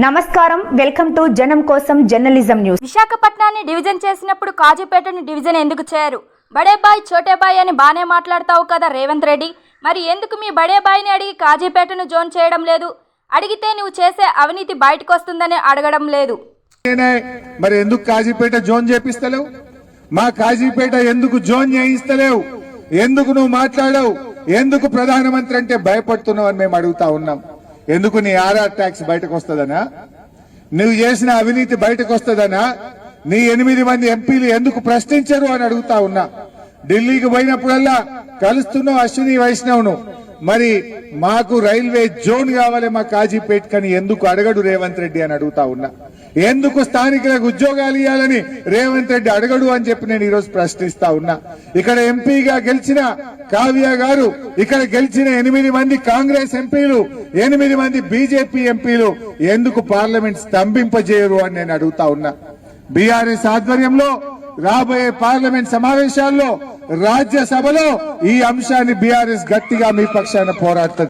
నమస్కారం, welcome to జనం కోసం జర్నలిజం న్యూస్. విశాఖపట్నాన్ని డివిజన్ చేసినప్పుడు కాజీపేటను డివిజన్ ఎందుకు చేయరు? బడేబాయ్ చోటేబాయ్ అని బానే మాట్లాడతావు కదా రేవంత్ రెడ్డి. మరి ఎందుకు మీ బడేబాయ్ని అడిగి కాజీపేటను జోన్ చేయడం లేదు? అడిగితే నువ్వు చేసే అవినీతి బయటకు వస్తుందని అడగడం లేదు. మరి ఎందుకు కాజీపేట జోన్ చేపిస్తలేవు? మా కాజీపేట ఎందుకు జోన్ చేయిస్తలేవు? ఎందుకు నువ్వు మాట్లాడవు? ఎందుకు ప్రధానమంత్రి అంటే భయపడుతున్నావు అని మేము అడుగుతా ఉన్నాం. ఎందుకు నీ ఆర్ఆర్ ట్యాక్స్ బయటకు వస్తుందనా? నువ్వు చేసిన అవినీతి బయటకు వస్తుందనా? నీ 8 మంది ఎంపీలు ఎందుకు ప్రశ్నించరు అని అడుగుతా ఉన్నా. ఢిల్లీకి పోయినప్పుడల్లా కలుస్తున్నావు అశ్విని వైష్ణవ్ను. మరి మాకు రైల్వే జోన్ కావాలి మా కాజీపేట్ కని ఎందుకు అడగడు రేవంత్ రెడ్డి అని అడుగుతా ఉన్నా. ఎందుకు స్థానికులకు ఉద్యోగాలు ఇవ్వాలని రేవంత్ రెడ్డి అడగడు అని చెప్పి నేను ఈరోజు ప్రశ్నిస్తా ఉన్నా. ఇక్కడ ఎంపీగా గెలిచిన కావ్య గారు, ఇక్కడ గెలిచిన 8 మంది కాంగ్రెస్ ఎంపీలు, 8 మంది బీజేపీ ఎంపీలు ఎందుకు పార్లమెంట్ స్తంభింపజేయరు అని నేను అడుగుతా ఉన్నా. బీఆర్ఎస్ ఆధ్వర్యంలో రాబోయే పార్లమెంట్ సమావేశాల్లో, రాజ్యసభలో ఈ అంశాన్ని బీఆర్ఎస్ గట్టిగా మీ పక్షాన పోరాడుతుంది.